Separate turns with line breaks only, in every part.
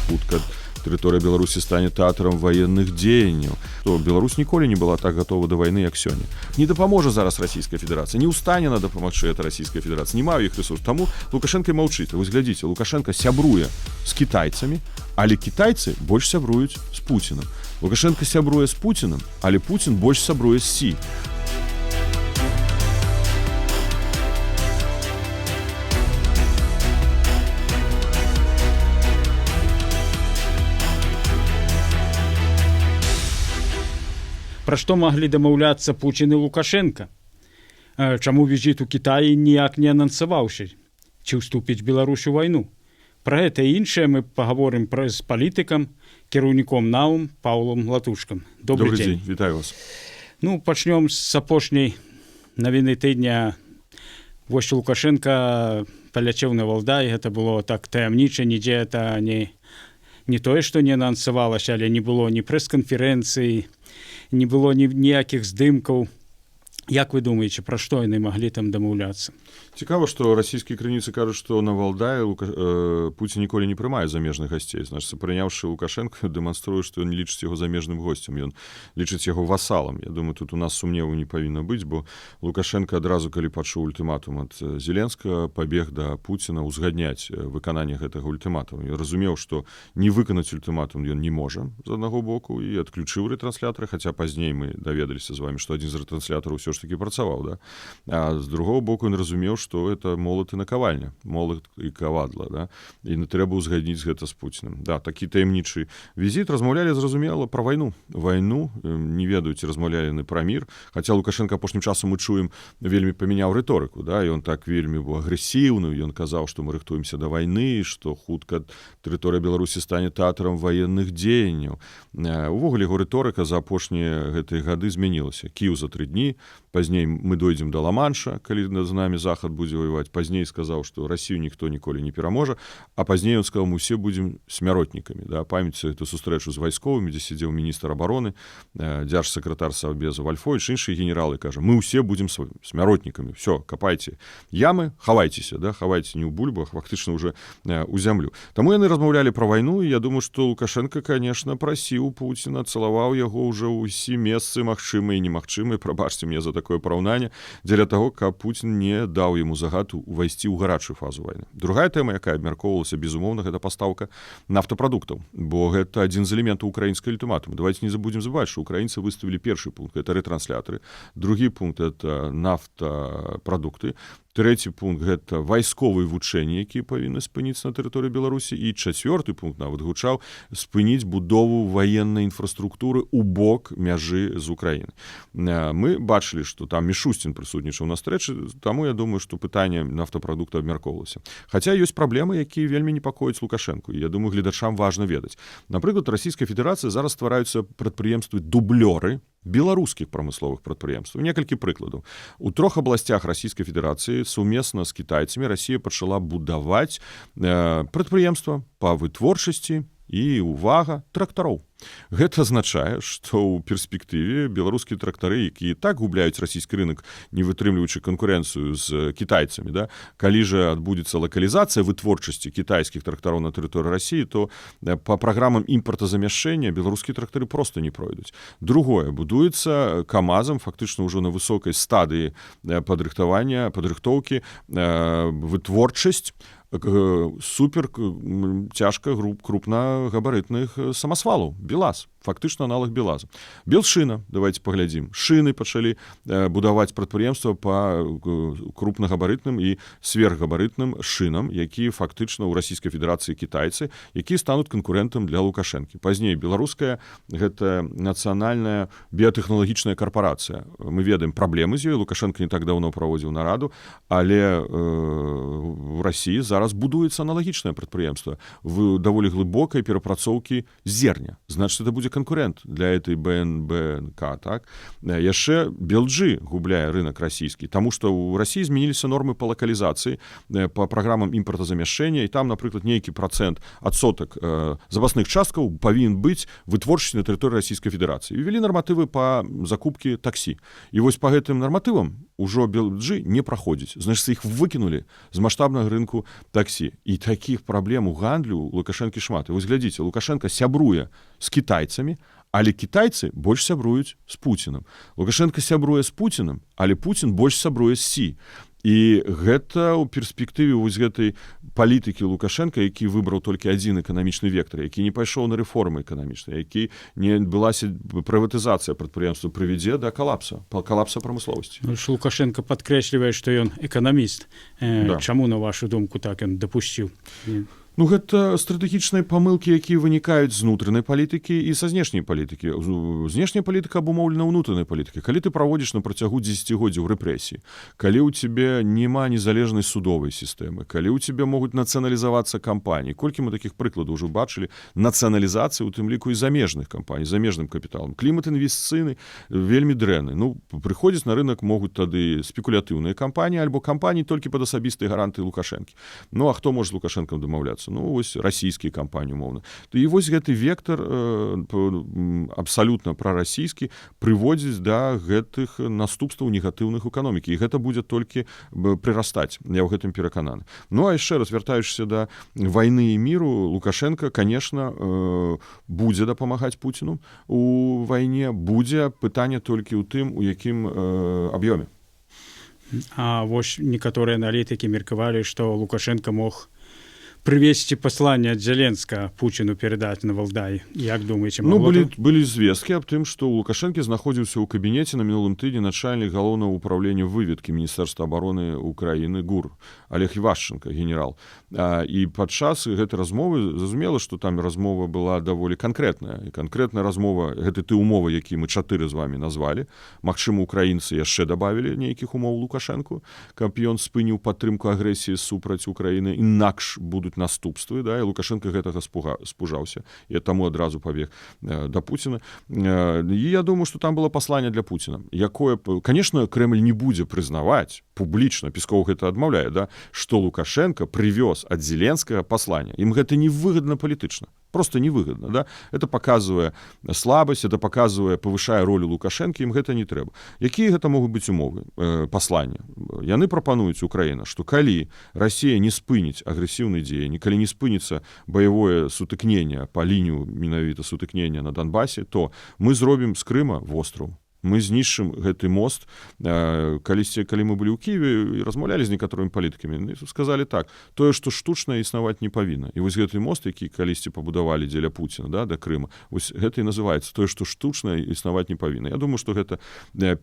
хутка тэрыторыя Беларусі стане тэатрам ваенных дзеянняў, то Беларусь ніколі не была так гатова да вайны, як сёння. Не дапаможа зараз Расійская Федэрацыя, не ў стане на дапамагчы это Расійская Федэрацыя, не мае іх рэсурс. Таму Лукашенко маўчыць. Вось глядзіце, Лукашенко сябруе з кітайцамі, але кітайцы больш сябруюць з Пуцінам. Лукашенко сябруе з Пуцінам, але Пуцін больш сябруе з Сі.
Пра што маглі дамаўляцца Пуцін і Лукашенка? Чаму візіт у Кітаі ніяк не анансаваўся? Ці ўступіць Беларусь у вайну? Пра гэта і іншае мы паговорым з палітыкам, кіраўніком НАУМ Паўлам Латушкам. Добры дзень.
Вітаю вас.
Пачнём з апошняй навіны тыдня. Вось Лукашенка паляцеў на Валдай, гэта было так таямніча, нідзе это не тое, што не анансавалася, але не было ні прэс-канферэнцыі, не было ніякіх здымкаў. Як вы думаеце, пра што яны маглі там дамаўляцца?
Цікава, што расійскія крыніцы кажуць, што на Валдаі Пуцін ніколі не прымае замежных гасцей. Значыць, прыняўшы Лукашенко, дэманструе, што ён лічыць яго замежным госцем, ён лічыць яго васалам. Я думаю, тут у нас сумневу не павінна быць, бо Лукашенко адразу, калі пачуў ультыматум ад Зеленскага, пабег да Пуціна ўзгадняць выкананне гэтага ультыматуму. Ён разумеў, што не выканаць ультыматум ён не можа з аднаго боку і адключыў рэтрансляторы, хаця пазней мы даведаліся з вамі, што адзін з рэтранслятораў ўсё ж такі працаваў, да? А з другого боку ён разумеў, што это молат і накавальня, молат і кавадла, да? І не трэба ўзгадніць гэта з Пуцінам. Да, такі таямнічы візіт. Размаўлялі, зразумела, пра вайну. Вайну, не ведаюць, размаўлялі на пра мір, хаця Лукашенко апошнім часам мы чуем, вельмі памяняў рыторыку, да? Ён так вельмі быў агрэсіўны, ён казаў, што мы рыхтуемся да вайны, што хутка тэрыторыя Беларусі стане тэатрам ваенных дзеянняў. Увогуле яго рыторыка за апошнія гэтыя гады змянілася. Кіеў за 3 дні, пазней мы дойдзем да Ла-Манша, калі з намі Захад будзе ваяваць. Пазней сказаў, што Расію ніхто ніколі не пераможа, а пазней ён сказаў, мы ўсе будзем смяротнікамі. Да? Памяце эту сустрэчу з вайсковымі, дзе сидзеў міністр абароны, дзяржсакратар Савбеза Вальфович, іншыя генералы, кажа, мы ўсе будзем смяротнікамі. Всё, капайце ямы, хавайцеся, да? Хавайце не ў бульбах, фактычна уже у зямлю. Таму яны размаўлялі пра вайну, і я думаю, што Лукашенко, конечно, прасіў Пуціна, цалаваў яго ўжо ўсе месцы магчымыя і немагчымыя, прабачце мне за такое параўнанне, дзеля таго, каб Пуцін не даў яму загад увайсці ў гарачую фазу вайны. Другая тэма, якая абмяркоўвалася, безумоўна, гэта пастаўка нафтапрадуктаў, бо гэта адзін з элементаў украінскай ультыматуму. Давайте не забудзем забываць, што украінцы выставілі першы пункт, гэта рэтрансляторы, другі пункт это нафтапрадукты, трэці пункт гэта вайсковыя вучэнні, якія павінны спыніцца на тэрыторыі Беларусі, і чацвёрты пункт нават гучаў спыніць будову ваеннай інфраструктуры ў бок мяжы з Украінай. Мы бачылі, што там Мішустін прысутнічаў на стрэчы, таму я думаю, што пытанне нафтапрадукта абмяркоўвалася. Хаця ёсць праблемы, якія вельмі непакояць Лукашенку, і я думаю, гледачам важна ведаць. Напрыклад, Расійская Федэрацыя зараз ствараюцца прадпрыемствы дублёры беларускіх прамысловых прадпрыемстваў. Некалькі прыкладаў. У 3 абласцях Расійскай Федэрацыі сумесна з кітайцамі Расія пачала будаваць прадпрыемства па вытворчасці і, увага, трактароў. Гэта азначае, што ў перспектыве беларускія трактары, якія так губляюць расійскі рынок, не вытрымліваючы канкурэнцыю з кітайцамі, да? Калі жа адбудзецца лакалізацыя вытворчасці кітайскіх трактароў на тэрыторыі Расіі, то па праграмам імпартазамяшчэння беларускія трактары проста не пройдуць. Другое, будуецца КАМАЗам, фактычна ўжо на высокай стадыі падрыхтоўкі, вытворчасць супер цяжка крупнагабарытных самасвалаў, БелАЗ, фактычна аналог БелАЗа. Белшына, давайте паглядзім. Шыны пачалі будаваць прадпрыемства па крупнагабарытным і сверхгабарытным шынам, якія фактычна ў Расійскай Федэрацыі кітайцы, якія стануць канкурэнтам для Лукашэнкі. Пазней беларуская гэта нацыянальная біятэхналагічная карпарацыя. Мы ведаем праблемы з ёй, Лукашенко не так даўно праводзіў нараду, але в Расіі зараз будуецца аналагічнае прадпрыемства даволі глыбокай перапрацоўкі зерня з значыць это будзе канкурэнт для этой БНК, так? Яшчэ BLG губляе рынок расійскі, таму што ў Расіі змяніліся нормы па лакалізацыі, па праграмам імпартазамяшчэння, і там, напрыклад, нейкі адсотак запасных часткаў павінен быць вытворчасці на тэрыторыі Расійскай Федэрацыі. І ввялі нарматывы па закупкі таксі. І вось па гэтым нарматывам ужо BLG не праходзіць. Значыць, іх выкінулі з маштабнага рынку таксі. І такіх праблем у гандлю у Лукашэнкі шмат. І вось глядзіце, Лукашенко сябруе з кітайцамі, але кітайцы больш сябруюць з Пуцінам. Лукашенко сябруе з Пуцінам, але Пуцін больш сябруе з Сі. І гэта ў перспектыве вось гэтай палітыкі Лукашенка, які выбраў толькі адзін эканамічны вектар, які не пайшоў на рэформы эканамічныя, які не адбылася прыватызацыя прадпрыемства, прывядзе да калапса прамысловасці.
Лукашенко падкрэслівае, што ён эканаміст.
Да.
Чаму, на вашу думку, так ён дапусціў?
Ну, гэта стратэгічныя памылкі, якія вынікаюць з унутранай палітыкі і са знешняй палітыкі. Знешняя палітыка абумоўлена ўнутранай палітыкай. Калі ты праводзіш на працягу дзесяцігоддзяў рэпрэсій, калі ў цябе няма незалежнай судовай сістэмы, калі ў цябе могуць нацыяналізавацца кампаніі, колькі мы такіх прыкладаў ўжо бачылі, нацыяналізацыі, у тым ліку і замежных кампаній, замежным капіталам. Клімат інвестыцыйны вельмі дрэнны. Ну, прыходзіць на рынок могуць тады спекулятыўныя кампаніі альбо кампаніі толькі пад асабістыя гарантыі Лукашэнкі. Ну, а хто можа з Лукашэнкам дамаўляцца? Ну, вось расійскія кампаніі, умоўна. І вось гэты вектар абсалютна прарасійскі прыводзіць да гэтых наступстваў негатыўных эканомікі. І гэта будзе толькі прырастаць. Я ў гэтым перакананы. Ну, а яшчэ раз, вяртаючыся да вайны і міру, Лукашенко, конечно, будзе дапамагаць Пуціну у вайне. Будзе пытанне толькі ў тым, у якім аб'ёме.
А вось некаторыя аналітыкі меркавалі, што Лукашенко мог прывесці пасланне ад Зеленска Пуціну перадаць на Валдай. Як думаеце,
Ну,
магло
былі звесткі аб тым, што ў Лукашэнкі знаходзіўся ў кабінеце на мінулым тыдні начальнік галоўнага ўправлення выведкі Міністэрства абароны Украіны ГУР Олег Івашченко, генерал. І падчас гэтай размовы зразумела, што там размова была даволі канкрэтная. І канкрэтная размова, гэта ты умовы, якія мы 4 з вамі назвалі. Магчыма, украінцы яшчэ дабавілі нейкіх умоў Лукашэнку, каб ён спыніў падтрымку агрэсіі супраць Украіны, інакш будуць наступствы, да, і Лукашенко гэтага спужаўся, і таму адразу пабег да Пуціна. І я думаю, што там было пасланне для Пуціна, якое, конечно, Кремль не будзе прызнаваць публічна, Песков гэта адмаўляе, да, што Лукашенко прывёз ад Зеленскага пасланне. Ім гэта невыгадна палітычна. Просто невыгодно, да? Это показывае слабасць, это показывае, павышае ролю Лукашэнкі, ім гэта не трэба. Якія гэта могуць быць умовы паслання? Яны прапануюць Украіна, што калі Расія не спыніць агрэсіўныя дзеянні, калі не спыніцца баявое сутыкненне па лінію менавіта сутыкнення на Донбасе, то мы зробім з Крыма востраў. Мы знішчым гэты мост. Калі мы былі ў Кіеве і размаўлялі з некаторымі палітыкамі, сказалі так, тое, што штучна існаваць не павінна. І вось гэты мост, які калісьці пабудавалі дзеля Пуціна, да, да Крыма, вось гэта і называецца тое, што штучна існаваць не павінна. Я думаю, што гэта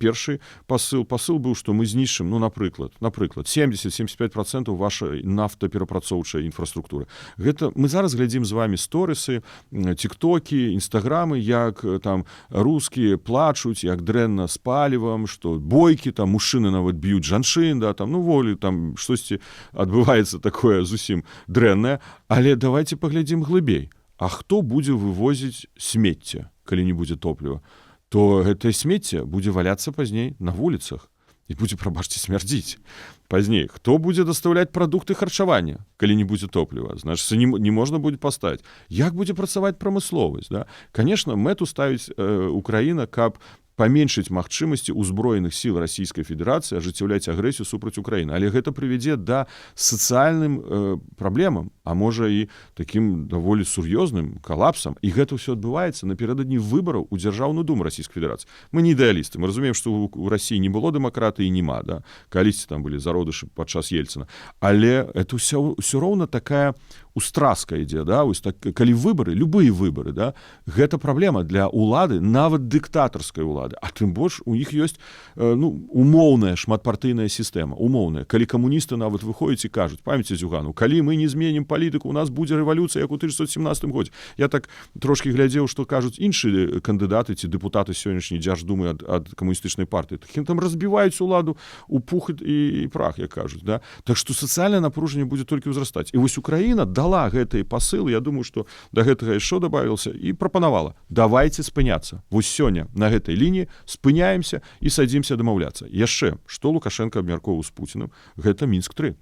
першы пасыл. Пасыл быў, што мы знішчым, ну, напрыклад, 70-75% вашай нафтаперапрацоўчай інфраструктуры. Гэта мы зараз глядзім з вамі сторысы, тиктокі, інстаграмы, як там рускія плачуць, як дрэнна з палівам, што бойкі, там мужчыны нават б'юць жанчын, да, там, ну, волі, там штосьці адбываецца такое зусім дрэннае, але давайте паглядзім глыбей. А хто будзе вывозіць смецце, калі не будзе топліва? То гэтае смецце будзе валяцца пазней на вуліцах і будзе, прабачце, смярдзіць. Пазней, хто будзе дастаўляць прадукты харчавання, калі не будзе топліва? Значыць, не можна будзе паставіць. Як будзе працаваць прамысловасць, да? Конечно, мэту ставіць Украіна, каб паменшыць магчымасці ўзброеных сіл Расійскай Федэрацыі ажыццяўляць агрэсію супраць Украіны. Але гэта прывядзе да сацыяльным праблемам, а можа і такім даволі сур'ёзным калапсам. І гэта ўсё адбываецца напярэдадні выбараў у Дзяржаўную Думу Расійскай Федэрацыі. Мы не ідэалісты, мы разумеем, што ў Расіі не было дэмакратыі і нема, да? Калісьці там былі зародышы падчас Ельцына. Але это ўсё роўна такая устраска ідзе, да? Вось так, калі выбары, любыя выбары, да? Гэта праблема для ўлады, нават дыктатарскай улады. А тым больш у іх ёсць умоўная шматпартыйная сістэма, умоўная. Калі камуністы нават выходзяць і кажуць, памяце Зюгану, калі мы не зменім палітыку, у нас будзе рэвалюцыя, як у 1917 годзе. Я так трошки глядзеў, што кажуць іншыя кандыдаты ці дэпутаты сённяшняй Дзярждумы ад камуністычнай партыі. Такім там разбіваюць уладу у пух і прах, як кажуць. Да? Так што сацыяльнае напружанне будзе толькі ўзрастаць. І вось Украіна дала гэтыя пасылы, я думаю, што да гэтага яшчэ дабавілася і прапанавала: давайце спыняцца. Вось сёння на гэтай лініі спыняемся і садзімся дамаўляцца. Яшчэ, што Лукашенко абмяркоўваў з Пуцінам, гэта Мінск-3.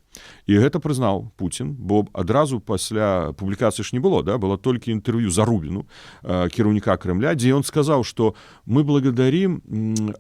І гэта прызнаў Пуцін, бо адразу пасля публікацыі ж не было, да? Было толькі інтэрв'ю Зарубіну, кіраўніка Кремля, дзе ён сказаў, што мы благодарим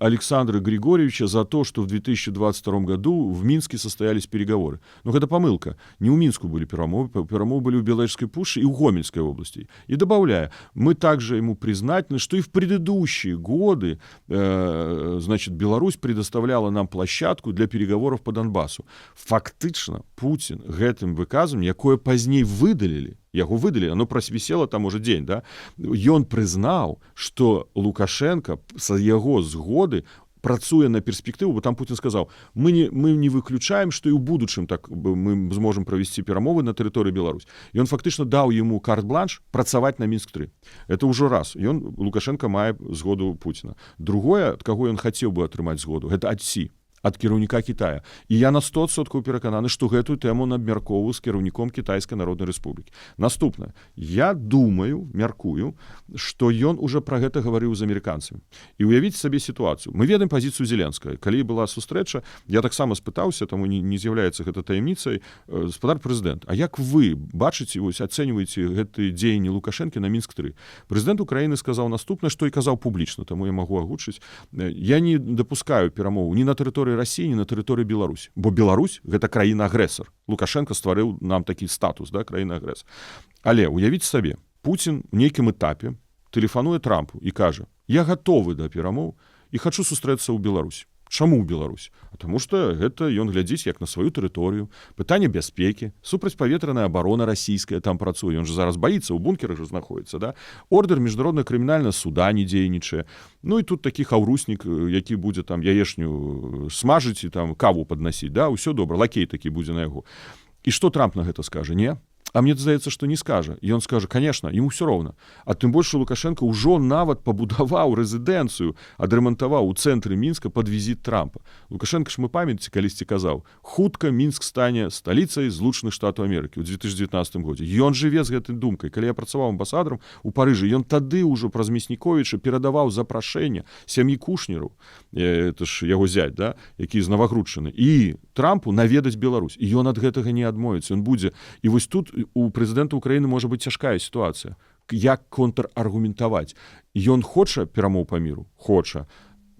Александра Григорьевича за то, что в 2022 году в Минске состоялись переговоры. Но это помылка. Не у Минску были перемовы были у Беловежской пуши и у Гомельской области. И добавляя, мы также ему признательны, что и в предыдущие годы, значит, Беларусь предоставляла нам площадку для переговоров по Донбассу. Фактично, Путин гэтым выказам, якое пазней выдалілі, яго выдалі, оно просвісела там уже дзень, да? Ён прызнаў, што Лукашенко са яго згоды працуе на перспектыву, бо там Путин сказаў: мы не выключаем, што і ў будучым так мы зможам правесці перамовы на тэрыторыі Беларусь. Ён фактычна даў яму карт-бланш працаваць на Мінск-3. Это ўжо раз. Лукашенко мае згоду Пуціна. Другое, ад каго ён хацеў бы атрымаць згоду, гэта ад Сі, ад кіраўніка Китая. І я на 100% перакананы, што гэтую тэму абмяркоўваю з кіраўніком Кітайскай Народнай Рэспублікі. Наступнае. Я думаю, мяркую, што ён уже пра гэта гаварыў з амерыканцамі. І уявіце сабе сітуацыю. Мы ведаем пазіцыю Зеленскага. Калі была сустрэча, я таксама спытаўся, таму не з'яўляецца гэта таямніцай, гаспадар прэзідэнт, а як вы бачыце, вось ацэньваеце гэтыя дзеянні Лукашэнкі на Мінск-3? Прэзідэнт Украіны сказаў наступнае, што і казаў публічна, таму я магу агучыць. Я не дапускаю перамову ні на тэрыторыі России, не на тэрыторыі Беларусі. Бо Беларусь — гэта краіна-агрэсар. Лукашенко стварыў нам такі статус, да, краіна-агрэсар. Але уявіце сабе, Пуцін у нейкім этапе тэлефануе Трампу і кажа: я гатовы да перамоў і хачу сустрэцца ў Беларусі. Чаму ў Беларусь? А таму што гэта ён глядзіць як на сваю тэрыторыю, пытанне бяспекі, супрацьпаветраная абарона расійская там працуе, ён жа зараз баіцца, ў бункерах жа знаходіцца, да? Ордэр міжнароднага крымінальнага суда не дзейнічае. Ну і тут такі хаўруснік, які будзе там яешню смажыць і там каву паднасіць, да? Усё добра, лакей такі будзе на яго. І што Трамп на гэта скажа? Не? А мне здаецца, што не скажа. І ён скажа: конечно, ему ўсё роўна. А тым больш Лукашенко ўжо нават пабудаваў рэзідэнцыю, адрамантаваў у цэнтры Мінска пад візіт Трампа. Лукашенко ж, мы памяці, калісьці казаў: хутка Мінск стане сталіцай Злучаных Штатаў Амерыкі ў 2019 годзе. Ён жыве з гэтай думкай. Калі я працаваў амбасадарам у Парыжы, ён тады ўжо праз Мясніковіча перадаваў запрашэнне сям'і Кушнераў, это ж яго зять, да, які з Навагрудчыны, і Трампу наведаць Беларусь. І ён ад гэтага не адмовіцца. Ён будзе. І вось тут у прэзідэнта Украіны можа быць цяжкая сітуацыя. Як контраргументаваць? Ён хоча перамоў па міру? Хоча.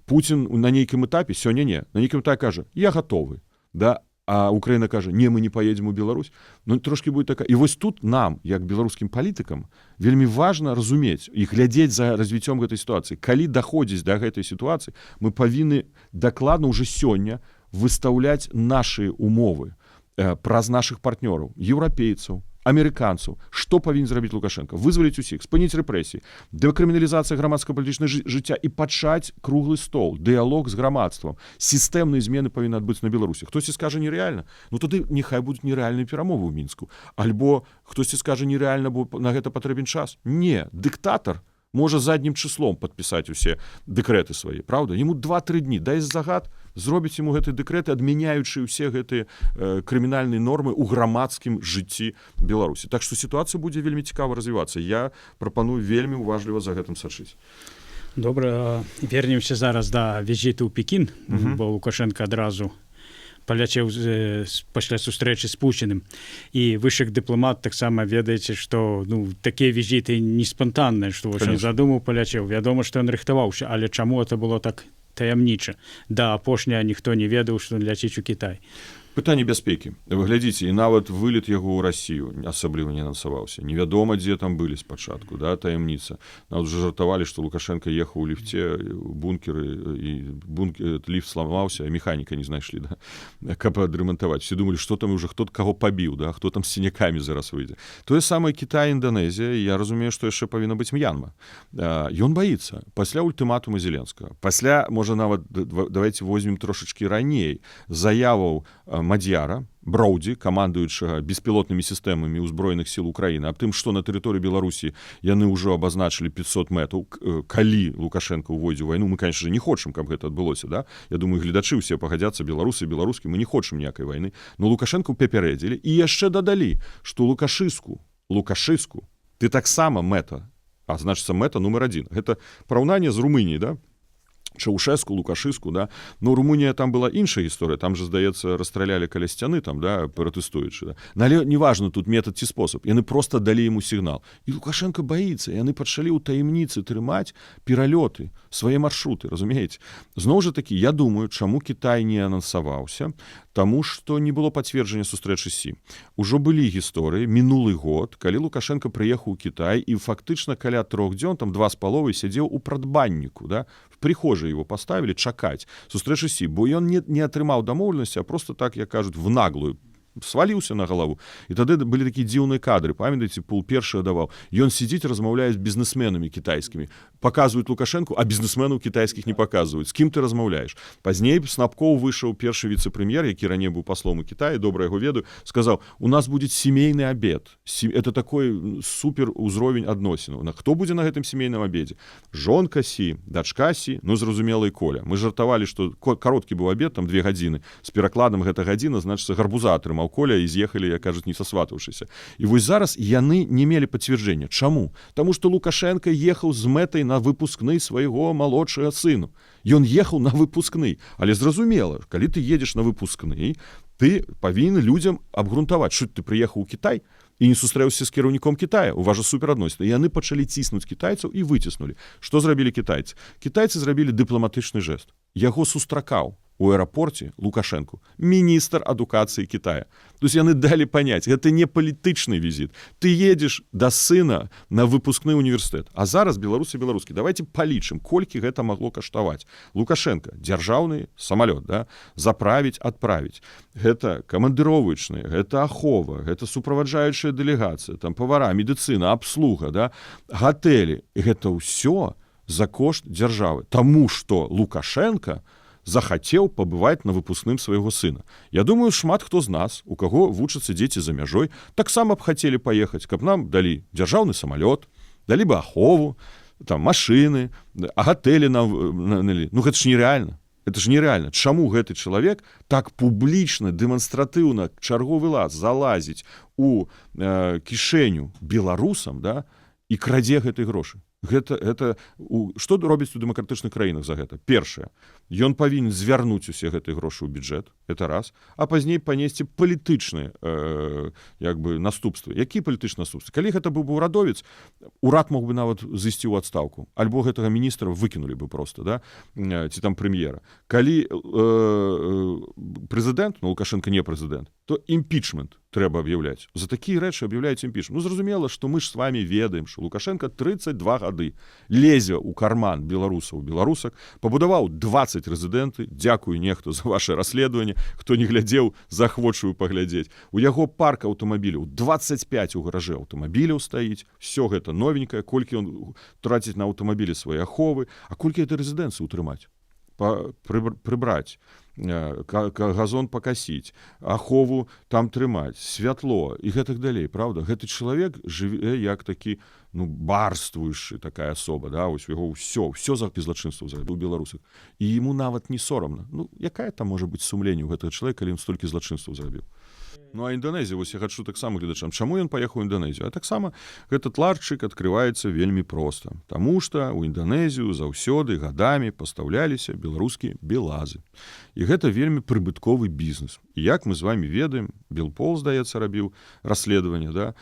Пуцін на нейкім этапе? Сёння не. На нейкім этапе кажа: я гатовы. Да? А Украіна кажа: не, мы не поедем у Беларусь. Ну, трошки будет такая. І вось тут нам, як беларускім палітыкам, вельмі важна разумець і глядзець за развіццём гэтай сітуацыі. Калі даходзіць да гэтай сітуацыі, мы павінны дакладна ўжо сёння выстаўляць нашы умовы праз нашых партнёраў, еўрапейцаў, амерыканцаў. Што павінен зрабіць Лукашенко? Вызваліць усіх, спыніць рэпрэсіі, дэкрыміналізацыя грамадска-палітычнага жыцця і пачаць круглы стол, дыялог з грамадствам. Сістэмныя змены павінны адбыцца на Беларусі. Хтосьці скажа нерэальна? Ну тады няхай будуць нерэальныя перамовы ў Мінску. Альбо хтосьці скажа нерэальна, бо на гэта патрэбен час. Не, дыктатар можа заднім чыслом падпісаць усе дэкрэты свае, правда? Яму 2-3 дні, дай загад, зробіць яму гэтыя дэкрэты, адмяняючы ўсе гэтыя крымінальныя нормы ў грамадскім жыцці Беларусі. Так што сітуацыя будзе вельмі цікава развівацца. Я прапаную вельмі уважліва за гэтым сачыць.
Добра, вернемся зараз да візіту ў Пекін, бо Лукашенко адразу паляцеў пасля сустрэчы з Пуціним. І вы ж як дыпламат таксама ведаеце, што такія візіты не спантанныя, што ён задумаў, паляцеў. Вядома, што ён рыхтаваўся, але чаму это было так таямніча? Да апошняга ніхто не ведаў, што ён ляціць у Кітай.
Пытанне бяспекі. Вы глядзіце, і нават вылет яго ў Расію асабліва не анансаваўся. Невядома, дзе там былі спачатку, да, таямніца. Нават уже жартавалі, што Лукашенко ехаў у ліфце, у бункеры, і ліфт сламаўся, а механіка не знайшлі, да, каб адрамантаваць. Все думалі, што там уже хто каго пабіў, да, хто там з сінякамі зараз выйдзе. Тое самае Кітай, Інданезія, я разумею, што яшчэ павінна быць М'янма. Ён баіцца. Пасля ультыматума Зеленскага, пасля, можа, нават, давайте возьмем трошачкі раней, заяваў Мадзяра, Броўдзі, камандуючага беспілотнымі сістэмамі ўзброеных сіл Украіны, аб тым, што на тэрыторыі Беларусі яны ўжо абазначылі 500 мэтаў, калі Лукашенко ўвойдзе ў вайну, мы, конечно, не хочам, каб гэта адбылося, да? Я думаю, гледачы ўсе пагадзяцца, беларусы, беларускі, мы не хочам ніякай вайны, но Лукашенко папярэдзілі і яшчэ дадалі, што Лукашыску, ты таксама мэта, а значыцца мэта нумар 1. Гэта параўнанне з Румыніяй, да? Чаушэску, Лукашыску, да? Ну, Румунія там была іншая гісторыя, там же, здаецца, расстралялі каля сцяны, там, да, пратэстуючы, да? Але неважна тут метад ці спосаб, яны проста далі яму сігнал. І Лукашенко баіцца, яны пачалі ў таямніцы трымаць пералёты, свае маршруты, разумееце? Зноў жа такі, я думаю, чаму Кітай не анансаваўся, таму што не было пацверджання сустрэчы Сі. Ужо былі гісторыі, мінулы год, калі Лукашенко прыехаў у Кітай і фактычна каля 3 дзён, там 2,5 сядзеў у прадбанніку, да? В прихожей его поставили чакаць сустрэчы Сі, бо ён не атрымаў дамоўленасці, а просто так, як кажуць, в наглую сваліўся на галаву. І тады былі такія дзіўныя кадры, памятаеце, Пул першы даваў. Ён сидзіць, размаўляе з бізнесменамі кітайскімі. Паказваюць Лукашенку, а бізнесменаў кітайскіх не паказваюць. З кім ты размаўляеш? Пазней Снапкоў выйшаў першы віцэ-прэм'ер, які раней быў паслом у Кітаі, добра яго ведаю, сказаў: "У нас будзе семейны абед". Это такой супер узровень адносінаў. Хто будзе на гэтым семейным абедзе? Жонка Сі, дачка Сі, ну зразумела і Коля. Мы жартавалі, што кароткі быў абед, там 2 гадзіны. З перакладам гэта гадзіна, значыцца, гарбуза атрымаў Коля і з'ехалі, як кажуць, не сасватаўшыся. І вось зараз яны не мелі пацвердження. Чаму? Таму што Лукашенко ехаў з мэтай на выпускны свайго малодшага сыну. Ён ехаў на выпускны. Але зразумела, калі ты едзеш на выпускны, ты павінен людзям абгрунтаваць, што ты прыехаў у Кітай і не сустрэўся з кіраўніком Кітая. У вас жа суперадносіны. Яны пачалі ціснуць кітайцаў і выціснулі. Што зрабілі кітайцы? Кітайцы зрабілі дыпламатычны жэст. Яго сустракаў у аэрапорце Лукашенко міністр адукацыі Кітая. То есть яны далі паняць, гэта не палітычны візіт. Ты едзеш да сына на выпускны універсітэт. А зараз беларусы і беларускі, давайте палічым, колькі гэта магло каштаваць. Лукашенко, дзяржаўны самалёт, да? Заправіць, адправіць. Гэта камандыровачныя, гэта ахова, гэта суправаджаючая дэлегацыя, там павара, медыцына, абслуга, да? Гатэлі. І гэта ўсё за кошт дзяржавы. Таму што Лукашенко захацеў пабываць на выпускным свайго сына. Я думаю, шмат хто з нас, у каго вучацца дзеці за мяжой, таксама б хацелі паехаць, каб нам далі дзяржаўны самалёт, далі бы ахову, там машыны, а гатэлі нам налі. Ну гэта ж нереальна. Это ж нереальна. Чаму гэты чалавек так публічна, дэманстратыўна чарговы раз залазіць у кішэню беларусам, да, і крадзе гэтай грошы? Што робіць у дэмакратычных краінах за гэта? Першае, ён павінен звярнуць усе гэтыя грошы ў бюджэт, это раз, а пазней панесці палітычныя наступствы. Якія палітычныя наступствы? Калі гэта быў бы ўрадовец, урад мог бы нават зысці ў адстаўку, альбо гэтага міністра выкінулі бы проста, да? Ці там прэм'ера. Калі прэзідэнт, ну Лукашенко не прэзідэнт, то імпічмент трэба аб'яўляць. За такія рэчы аб'яўляюць імпічмент. Ну, зразумела, што мы ж з вами ведаем, што Лукашенко 32 гады лезе ў карман беларусаў, беларусак, пабудаваў 20 рэзідэнты, дзякую нехто за ваше расследаванне, хто не глядзеў, захвочую паглядзець. У яго парк аўтамабіляў 25 у гаражы аўтамабіляў стаіць, все гэта новенькае, колькі ён траціць на аўтамабілі свае аховы, а колькі гэтай рэзідэнцыі ўтрымаць? Прыбраць, газон пакасіць, ахову там трымаць, святло і гэтак далей, правда? Гэты чалавек жыве як такі, ну, барствуючы такая асоба, да? Ось яго ўсё за злачынстваў у беларусах. І яму нават не сорамна. Ну, якая там можа быць сумленне ў гэтага чалавека, калі ён столькі злачынстваў зрабіў? Ну, а Інданезія, вось я хачу таксама гледачам. Чаму ён паехаў у Інданезію? А таксама гэты ларчык адкрываецца вельмі проста. Таму што ў Інданезію заўсёды гадамі пастаўляліся беларускія белазы. І гэта вельмі прыбытковы бізнес. І як мы з вами ведаем, Белпол, здаецца, рабіў расследаванне, да?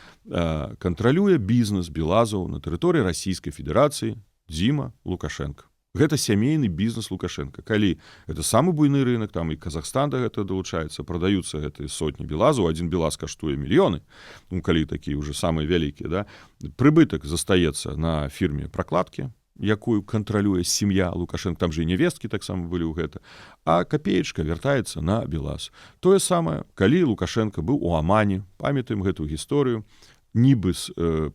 Кантралюе бізнес белазаў на тэрыторыі Расійскай Федэрацыі Дзіма Лукашенко. Гэта сямейны бізнес Лукашенко. Калі гэта самы буйны рынок, там і Казахстан да гэта далучаецца, прадаюцца гэтыя сотні белазаў, адзін белаз каштуе мільёны, ну, калі такія ўжо самыя вялікія, да? Прыбытак застаецца на фірме пракладкі, якую кантралюе сям'я Лукашенко, там же і невесткі таксама былі ў гэта, а капеечка вяртаецца на белаз. Тое самае, калі Лукашенко быў у Амане, памятаем гэтую гісторыю, нібы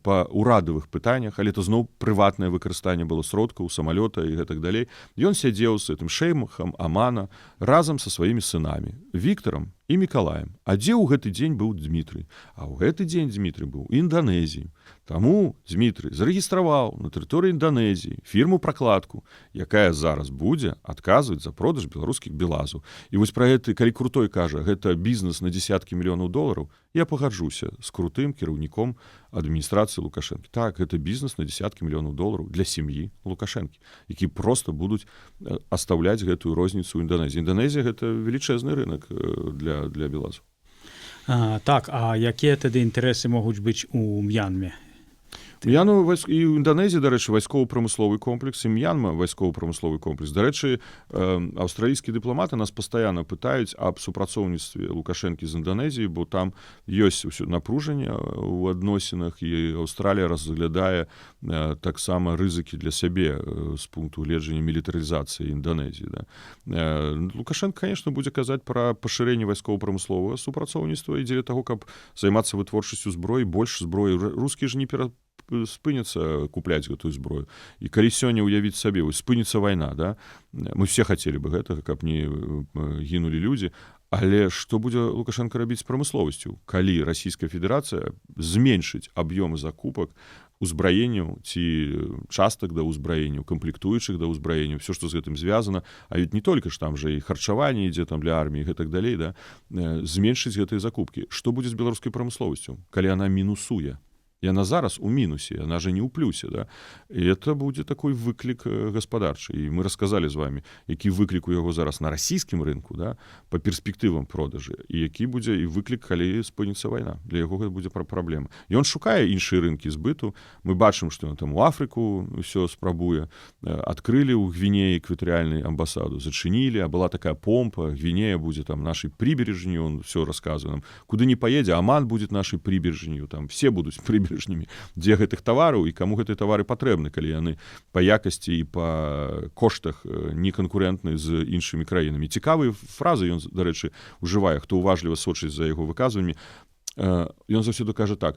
па ўрадавых пытаннях, але это зноў прыватнае выкарыстанне было сродкаў, самалёта і гэтак далей. Ён сядзеў з гэтым шэйхам Амана разам са сваімі сынамі, Віктарам і Мікалаем. А дзе ў гэты дзень быў Дмітрый? А ў гэты дзень Дмітрый быў у Інданезіі. Таму Дмітрый зарэгістраваў на тэрыторыі Інданезіі фірму-пракладку, якая зараз будзе адказваць за продаж беларускіх белазаў. І вось пра гэты, калі Крутой кажа, гэта бізнес на дзесяткі мільёнаў долараў, я пагаджуся з крутым кіраўніком адміністрацыі Лукашэнкі. Так, гэта бізнес на дзесяткі мільёнаў долараў для сям'і Лукашэнкі, які проста будуць astаўляць гэтую розніцу ў Інданезіі. Інданезія — гэта велічэзны рынок для белазаў.
Так, а якія тады інтарэсы могуць быць у М'янме?
М'янма і ў Інданезіі, дарэчы, вайсковы-прамысловы комплекс, і М'янма вайсковы-прамысловы комплекс. Дарэчы, аўстралійскія дыпламаты нас пастаянна пытаюць аб супрацоўніцтве Лукашэнкі з Інданезіяй, бо там ёсць напружанне ў адносінах, і Аўстралія разглядае таксама рызыкі для сябе з пункту гледжання мілітарызацыі Інданезіі. Да. Лукашенко, конечно, будзе казаць пра пашырэнне вайсково-прамысловага супрацоўніцтва і дзеля таго, каб займацца вытворчасцю зброі, больш зброі. Рускія ж не спыняцца купляць гэтую зброю. І калі сёння ўявіць сабе, спыніцца вайна, да? Мы все хацелі бы гэтага, каб не гінулі людзі, але што будзе Лукашенко рабіць з прамысловасцю, калі Расійская Федэрацыя зменшыць аб'ёмы закупак узбраенняў ці частак да ўзбраенняў, камплектуючых да ўзбраенняў, все, што з гэтым звязана, а ведь не толькі ж там же і харчаванне ідзе там для арміі і гэтак далей, да? Зменшыць гэтыя закупкі. Што будзе з беларускай прамысловасцю, калі яна мінусуе? Яна зараз у мінусе, яна же не ў плюсе. Да? І это будзе такой выклік гаспадарчы. І мы расказалі з вами, які выклік у яго зараз на расійскім рынку, да? Па перспектывам продажы, і які будзе і выклік, калі спыніцца вайна. Для яго гэта будзе праблема. Ён шукае іншыя рынкі збыту. Мы бачым, што ён там у Афрыку ўсё спрабуе. Адкрылі ў Гвінеі экватарыяльную амбасаду, зачынілі, а была такая помпа, Гвінея будзе там нашай прыбережню, он все расказвае нам. Куды не паедзе, Аман будзе нашай прыбережню, там все будуць прыбережнымі, дзе гэтых тавараў і каму гэтыя тавары патрэбны, калі яны па якасці і па коштах не канкурэнтны з іншымі краінамі. Цікавыя фразы ён, дарэчы, ужывае, хто уважліва сочыць за яго выказваннямі. Ён заўсёды кажа так: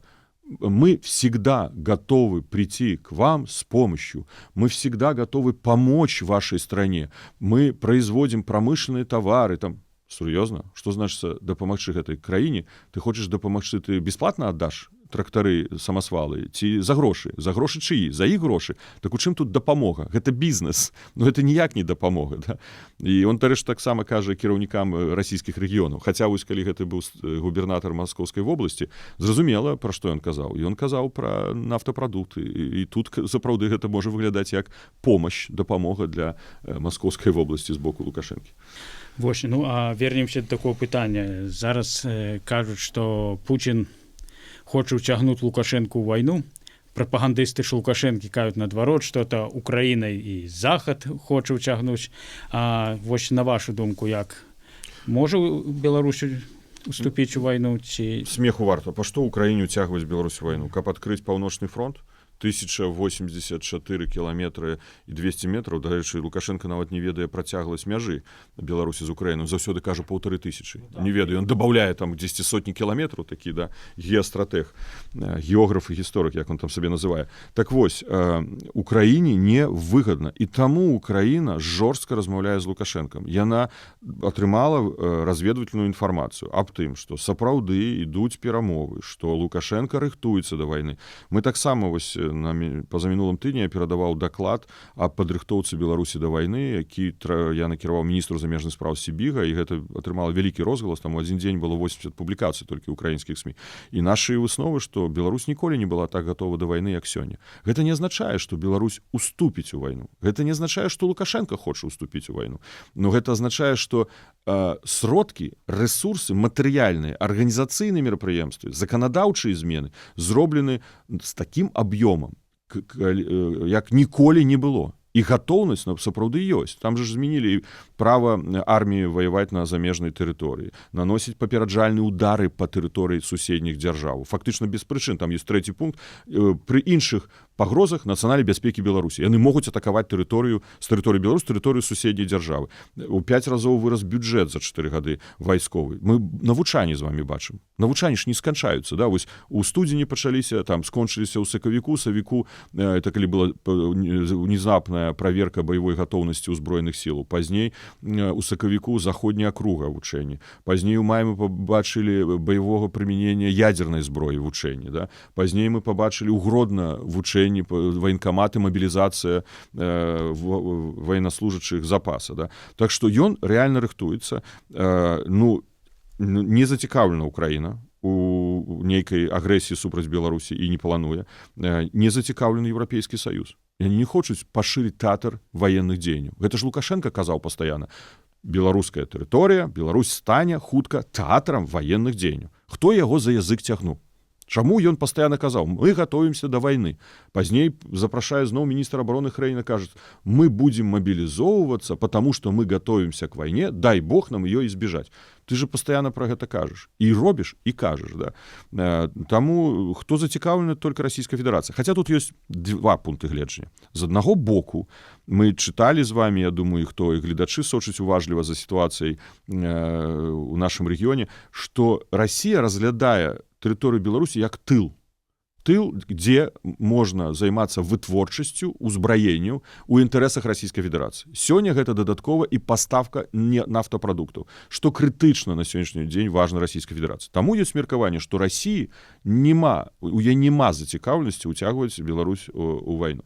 мы всегда готовы прийти к вам с помощью, мы всегда готовы помочь вашей стране, мы производим промышленные товары, там. Сур'ёзна? Што значыцца дапамагчы гэтай краіне? Ты хочаш дапамагчы, ты бясплатна аддаш трактары, самасвалы, ці за грошы? За грошы чыі? За іх грошы? Так у чым тут дапамога? Гэта бізнес. Ну, гэта ніяк не дапамога. Да? І он, дарэчы, таксама кажа кіраўнікам расійскіх рэгіёнаў. Хаця вось калі гэты быў губернатар Маскоўскай вобласці, зразумела, пра што ён казаў. Ён казаў пра нафтапрадукты. І тут сапраўды гэта можа выглядаць як помощь, дапамога для Маскоўскай вобласці з боку Лукашэнкі.
Вось, ну, а вернемся до такого пытання. Зараз кажуць, што Пучин хоча ўцягнуць Лукашэнку ў вайну. Прапагандысты ж Лукашэнкі кажуць наадварот, што это Украіна і Захад хоча ўцягнуць. А вось на вашу думку, як? Можа Беларусь уступіць у вайну? Ці...
Смеху варта. Па што Украіне ўцягваць Беларусь у вайну? Каб адкрыць паўночны фронт? 1084 кіламетры і 200 метраў. Дарэчы, Лукашенко нават не ведае працягласць мяжы Беларусі з Украінай. Заўсёды кажа 1500. Не ведаю, ён дабаўляе там 10 сотні кіламетраў, такі, да, геастратэг, географ і гісторык, як он там сабе называе. Так вось, Украіне не выгадна. І таму Украіна жорстка размаўляе з Лукашэнкам. Яна атрымала разведвательную інфармацыю аб тым, што сапраўды ідуць перамовы, што Лукашенко рыхтуецца да вайны. Мы таксама вось пазамінулым тыдні я перадаваў даклад аб падрыхтоўцы Беларусі да вайны, які я накіраваў міністру замежных спраў Сібіга, і гэта атрымала вялікі розгалас. Там у адзін дзень было 80 публікацый толькі ўкраінскіх СМІ. І нашы высновы, што Беларусь ніколі не была так гатова да вайны, як сёння. Гэта не азначае, што Беларусь уступіць у вайну. Гэта не азначае, што Лукашенко хоча уступіць у вайну. Но гэта азначае, што сродкі, рэсурсы матэрыяльныя, арганізацыйныя мерапрыемствы, заканадаўчыя змены зроблены з такім аб'ёмам, як ніколі не было. І гатоўнасць сапраўды ёсць. Там же ж змянілі права арміі ваяваць на замежнай тэрыторыі, наносіць папераджальныя удары па тэрыторыі суседніх дзяржаў. Фактычна без прычын. Там ёсць трэці пункт. Пры іншых пагрозах нацыянальнай бяспекі Беларусі. Яны могуць атакаваць тэрыторыю з тэрыторыі Беларусі, тэрыторыю суседняй дзяржавы. У 5 разоў вырас бюджэт за 4 гады вайсковы. Мы навучанні з вами бачым. Навучанні ж не сканчаюцца, да? Вось у студзені пачаліся, там скончыліся ў сакавіку, это калі была внезапная праверка баявой гатоўнасці ўзброеных сілаў. Пазней у сакавіку заходняя акруга вучэнні. Пазней у маі мы пабачылі баявога прымянення ядзернай зброі вучэнні, да? Пазней мы пабачылі ў Гродна вучэнні, ваенкаматы, мабілізацыя военнослужачых запаса, да? Так што ён рэальна рыхтуецца. Не зацікаўлена Украіна у нейкай агрэсіі супраць Беларусі і не плануе. Не зацікаўлены Еўрапейскі Саюз. Яны не хочуць пашырыць тэатр ваенных дзеянняў. Гэта ж Лукашенко казаў пастаянна. Беларуская тэрыторыя, Беларусь стане хутка тэатрам ваенных дзеянняў. Хто яго за язык цягнуў? Чаму ён пастаянна казаў, мы гатовімся да вайны. Пазней запрашае зноў міністр абароны краіны, кажуць, мы будзем мабілізоўвацца, потому что мы готовимся к вайне, дай Бог нам ее избежать. Ты же пастаянна пра гэта кажаш. І робіш, і кажаш. Да? Таму хто зацікаўлены, толькі Расійская Федэрацыя. Хаця тут ёсць два пункты гледжання. З аднаго боку, мы чыталі з вами, я думаю, хто і гледачы сочыць уважліва за сітуацыяй у нашым рэгіёне, што Расія разглядае тэрыторыю Беларусі як тыл. Тыл, дзе можна займацца вытворчасцю, узбраенню ў інтарэсах Расійскай Федэрацыі. Сёння гэта дадаткова і пастаўка нафтапрадуктаў, што крытычна на сённяшні дзень важна Расійскай Федэрацыі. Таму ёсць меркаванне, што Расіі у яе няма зацікаўленасці ўцягваць Беларусь у вайну.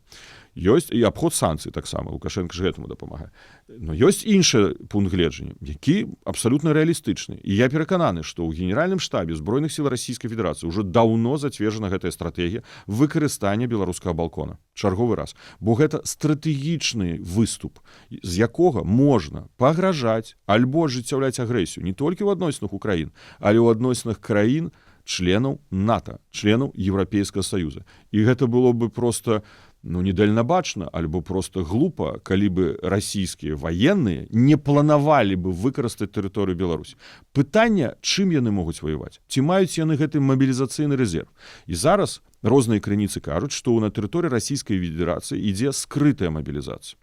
Ёсць і абход санкцый таксама, Лукашенко ж гэтаму дапамагае. Но ёсць іншы пункт гледжання, які абсалютна рэалістычны. І я перакананы, што ў генеральным штабе збройных сіл Расійскай Федэрацыі ўжо даўно зацверджана гэтая стратэгія выкарыстання беларускага балкона. Чарговы раз. Бо гэта стратэгічны выступ, з якога можна пагражаць альбо ажыццяўляць агрэсію не толькі ў адносінах Украін, але ў адносінах краін, членаў НАТО, членаў Еўрапейскага Саюза. І гэта было бы проста недальнабачна, альбо проста глупа, калі бы расійскія ваенныя не планавалі бы выкарыстаць тэрыторыю Беларусі. Пытанне, чым яны могуць ваяваць? Ці маюць яны гэты мабілізацыйны рэзерв? І зараз розныя крыніцы кажуць, што на тэрыторыі Расійскай Федэрацыі ідзе скрытая мабілізацыя.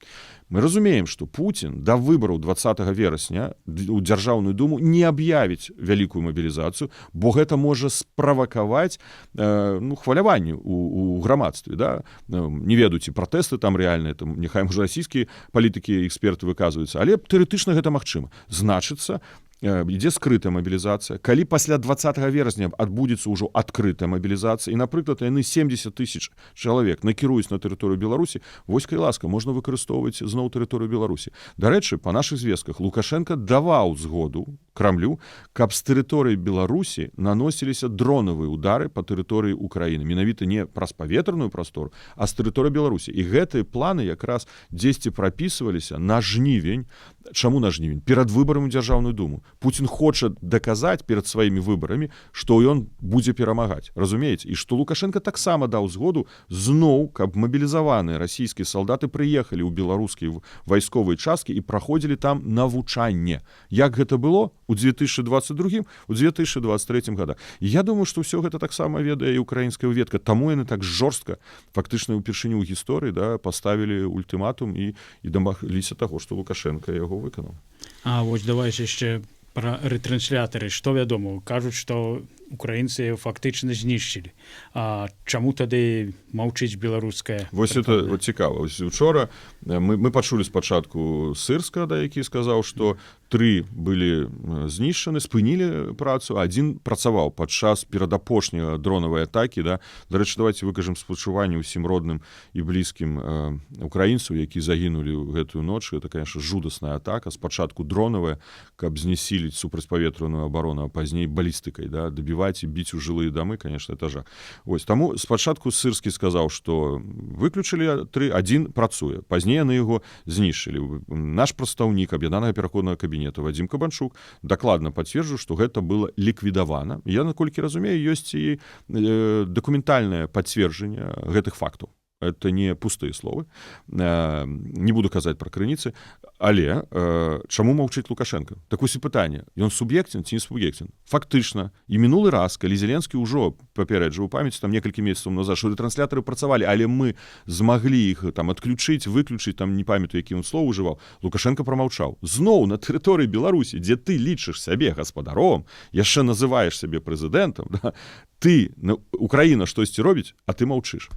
Мы разумеем, што Пуцін да выбараў 20 верасня у Дзяржаўную Думу не аб'явіць вялікую мабілізацыю, бо гэта можа справакаваць хваляванне у грамадстве. Да? Не ведаю, ці пратэсты там рэальныя, няхай можа расійскія палітыкі, эксперты выказваюцца, але тэарэтычна гэта магчыма. Значыцца, ідзе скрытая мабілізацыя. Калі пасля 20 верасня адбудзецца ўжо адкрытая мабілізацыя, і, напрыклад, яны 70 тысяч чалавек накіруюць на тэрыторыю Беларусі, вось, калі ласка, можна выкарыстоўваць зноў тэрыторыю Беларусі. Дарэчы, па нашых звестках Лукашенко даваў згоду Крамлю, каб з тэрыторыі Беларусі наносіліся дронавыя ўдары па тэрыторыі Украіны. Менавіта не праз паветраную прастору, а з тэрыторыі Беларусі. І гэтыя планы якраз дзесьці прапісваліся на жнівень. Чаму на жнівень? Перад выбарамі ў Дзяржаўную Думу. Пуцін хоча даказаць перад сваімі выбарамі, што ён будзе перамагаць. Разумееце? І што Лукашенко таксама даў згоду зноў, каб мабілізаваныя расійскія салдаты прыехалі ў беларускія вайсковыя часткі і праходзілі там навучанне. Як гэта было у 2022, у 2023 годах. І я думаю, што ўсё гэта таксама ведае і украінская ўведка. Таму яны так жорстка, фактычна ўпершыню ў гісторыі, паставілі ультыматум і дамагліся таго, што Лукашенко яго выканаў.
А вось давай яшчэ пра рэтрансляторы. Што вядома? Кажуць, што украінцы фактычна знішчылі. А чаму тады маўчыць беларуская?
Вось это вот цікава. Вось учора мы пачулі спачатку Сырска, які сказаў, што 3 былі знішчаны, спынілі працу, а 1 працаваў падчас перадапошняга дронавай атакі. Дарэчы, давайте выкажам спачуванне ўсім родным і блізкім украінцаў, які загінулі ў гэтую ноч. Это, конечно, жудасная атака. Спачатку дронавая, каб знесіліць супрацьпаветраную абарону, а пазней балістыкай, дабіваць і біць у жылыя дамы, конечно, это жах. Вось, таму спачатку Сырскі сказаў, што выключылі 3, 1 працуе. Пазней яны яго знішчылі. Наш прадстаўнік аб'яднанага пераходнага кабінета Вадзім Кабанчук дакладна пацверджу, што гэта было ліквідавана. Я, наколькі разумею, ёсць і дакументальнае пацверджанне гэтых фактаў. это не пустыя словы, не буду казаць пра крыніцы, але чаму маўчыць Лукашенко? Так вось і пытанне, ён суб'ектен ці не суб'ектен? Фактычна, і мінулы раз, калі Зеленскі ўжо папярэджваў памяць там некалькі месяцаў назад, што рэтрансляторы працавалі, але мы змаглі іх там адключыць, выключыць, там не памятаю, які ён слоў ужываў, Лукашенко прамаўчаў. Зноў на тэрыторыі Беларусі, дзе ты лічыш сябе гаспадаром, яшчэ называеш сябе прэзідэнтам, да? Ты, Украіна штосьці робіць, а ты маўчыш.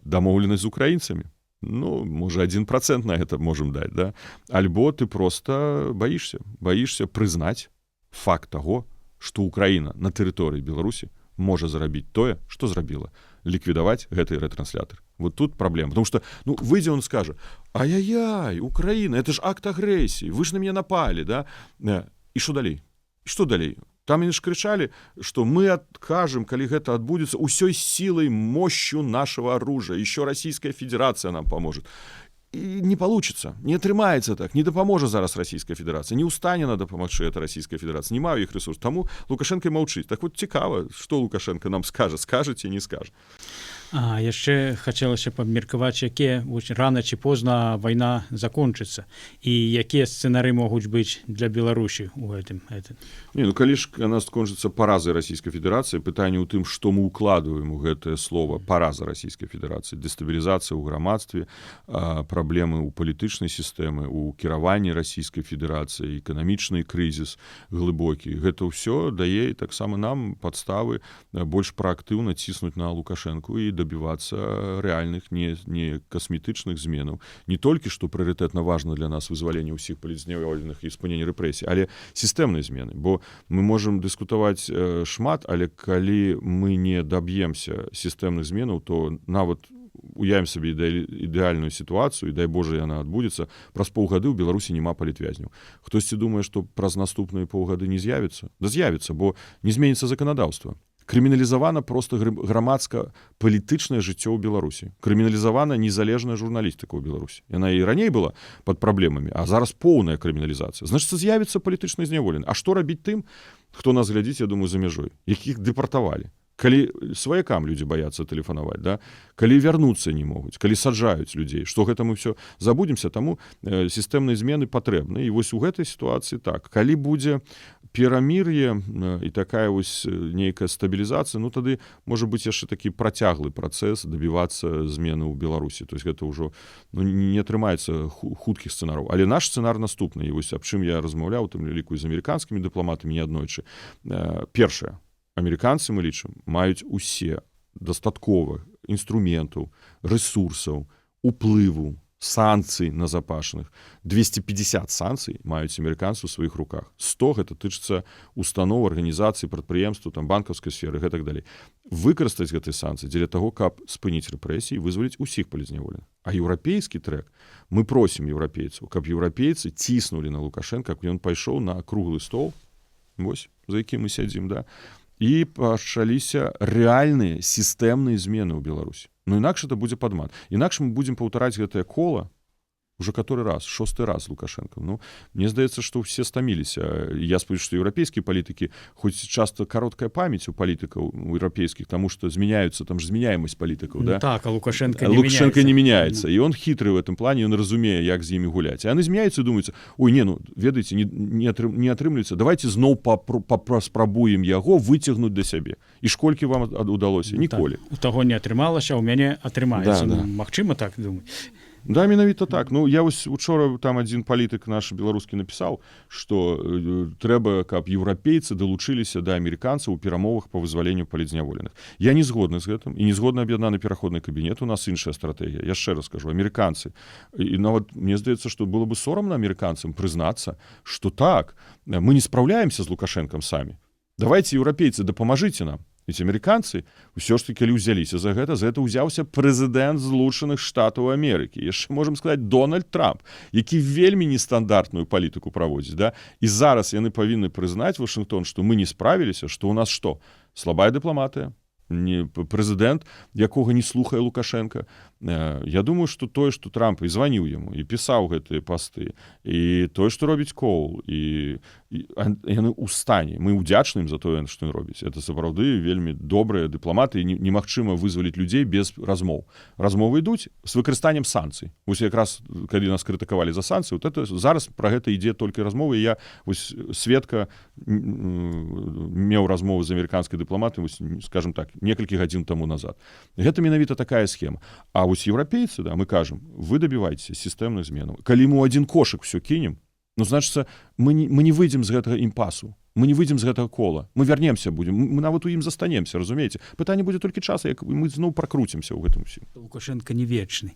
Дамоўленасць з украінцамі. Ну, можа, 1% на гэта можам даць, да? Альбо ты проста баішся прызнаць факт таго, што Украіна на тэрыторыі Беларусі можа зрабіць тое, што зрабіла. Ліквідаваць гэты рэтрансляторы. Вот тут праблема. Потому что, выйдзе он скажа, ай-яй-яй, Украіна, это ж акт агрэсіі, вы ж на мяне напалі, да? І што далей? Што далей? Там яны ж крычалі, што мы адкажам, калі гэта адбудзецца, усёй сілай, мощью нашего оружия. Еще Российская Федерация нам поможет. И не получится, не атрымаецца так, не дапаможа зараз Российская Федерация, не устане на дапамагчы это Российская Федерация, не маю іх ресурс. Таму Лукашенко маўчыць. Так вот цікава, што Лукашенко нам скажа ці не скажа.
А яшчэ хацелася б абмеркаваць, якія рана ці позна вайна закончыцца і якія сцэнары могуць быць для Беларусі ў гэтым.
Не, калі ж яна скончыцца паразай Расійскай Федэрацыі, пытанне ў тым, што мы ўкладваем у гэтае слова параза Расійскай Федэрацыі, дэстабілізацыя ў грамадстве, праблемы ў палітычнай сістэмы, у кіраванні Расійскай Федэрацыі, эканамічны крызіс глыбокі. Гэта ўсё дае таксама нам падставы больш праактыўна ціснуць на Лукашэнку і добиваться реальных, не косметычных зменаў. Не толькі, што прыярытэтна важна для нас вызваленне ўсіх палітзняволеных і спыненне рэпрэсій, але сістэмнай змены. Бо мы можам дыскутаваць шмат, але калі мы не даб'емся сістэмных зменаў, то нават уявім сабе ідэальную сітуацыю, і дай Божа яна адбудзецца, праз паўгады ў Беларусі няма палітвязняў. Хтосьці думае, што праз наступныя паўгады не з'явіцца? Да з'явіцца, бо не зменіцца заканадаўства. Крыміналізавана проста грамадска-палітычнае жыццё ў Беларусі. Крыміналізавана незалежная журналістыка ў Беларусі. Яна і раней была пад праблемамі, а зараз поўная крыміналізацыя. Значыцца, з'явіцца палітычны зняволены. А што рабіць тым, хто нас глядзіць, я думаю, за мяжой, якіх дэпартавалі? Калі сваякам людзі баяцца тэлефанаваць, да? Калі вярнуцца не могуць, калі саджаюць людзей, што гэта мы ўсё забудземся, таму сістэмныя змены патрэбны. І вось у гэтай сітуацыі так. Калі будзе перамір'е і такая вось нейкая стабілізацыя, тады можа быць яшчэ такі працяглы працэс дабівацца змены ў Беларусі. То есть гэта ўжо не атрымаецца хуткіх сцэнараў. Але наш сцэнар наступны. І вось аб чым я размаўляў, тым ліку з амерыканскімі дыпламатамі неаднойчы. Першае. Амерыканцы, мы лічым, маюць усе дастаткова інструментаў, рэсурсаў, уплыву, санкцый назапашных. 250 санкцый маюць амерыканцы ў сваіх руках. 100 гэта тычыцца устаноў, арганізацый, прадпрыемстваў, там банкаўскай сферы, гэтак далей. Выкарыстаць гэтыя санкцыі дзеля таго, каб спыніць рэпрэсіі і вызваліць усіх палітзняволеных. А еўрапейскі трэк, мы просім еўрапейцаў, каб еўрапейцы ціснулі на Лукашенка, каб ён пайшоў на круглы стол, вось, за якім мы сядзім, да, і пачаліся рэальныя сістэмныя змены ў Беларусі. Інакш это будзе падман. Інакш мы будзем паўтараць гэтае кола уже который раз, 6-й раз Лукашенко. Мне здаецца, што ўсе стаміліся. Я спадзяюся, што еўрапейскія палітыкі, хоць часта кароткая памяць у палітыкаў у еўрапейскіх, таму што змяняюцца, там ж змяняемасць палітыкаў, да?
Так, а Лукашенко
не меняется. І он хітры в этом плане, он разумее, як з імі гуляць. І яны змяняюцца і думаюць, ой, ведаеце, не атрымліваецца, давайте зноў спрабуем яго выцягнуць да сябе. І школькі вам удалося? Ніколі.
У таго не атрымалася, а ў мяне атрымаецца. Магчыма так думаць?
Да, менавіта так. Я вось учора там адзін палітык наш беларускі напісаў, што трэба, каб еўрапейцы далучыліся да амерыканцаў у перамовах па вызваленню палітзняволеных. Я не згодны з гэтым і не згодны аб'яднаны пераходны кабінет. У нас іншая стратэгія. Яшчэ раз кажу, амерыканцы. І нават мне здаецца, што было бы сорамна амерыканцам прызнацца, што так, мы не спраўляемся з Лукашэнкам самі. Давайте, еўрапейцы, дапамажыце нам. Ведь амерыканцы ўсё ж такі ўзяліся за гэта ўзяўся прэзідэнт Злучаных Штатаў Амерыкі. Яшчэ можам сказаць Дональд Трамп, які вельмі нестандартную палітыку праводзіць, да? І зараз яны павінны прызнаць Вашынгтон, што мы не справіліся, што ў нас што? Слабая дыпламатыя, прэзідэнт, якога не слухае Лукашенко. Я думаю, што тое, што Трамп і званіў яму, і пісаў гэтыя пасты, і тое, што робіць Коул, і яны ў стане. Мы ўдзячны ім за тое, што ён робіць. Это сапраўды вельмі добрыя дыпламаты, і немагчыма вызваліць людзей без размоў. Размовы ідуць з выкарыстаннем санкцый. Вось якраз, калі нас крытыкавалі за санкцыі, вот это, зараз пра гэта ідзе толькі размовы, і я вось сведка меў размову з амерыканскай дыпламатам, скажем так, некалькі гадзін таму назад. Гэта менавіта такая схема. А вось еўрапейцы, да, мы кажам, вы дабівайцеся сістэмных зменаў. Калі мы ў адзін кошык все кінем, ну, значыцца, мы не выйдзем з гэтага імпасу, мы не выйдзем з гэтага кола, мы вярнемся будзем, мы нават у ім застанемся, разумееце? Пытанне будзе толькі часа, як мы зноў пракруцімся ў гэтым усім.
Лукашенко не вечны.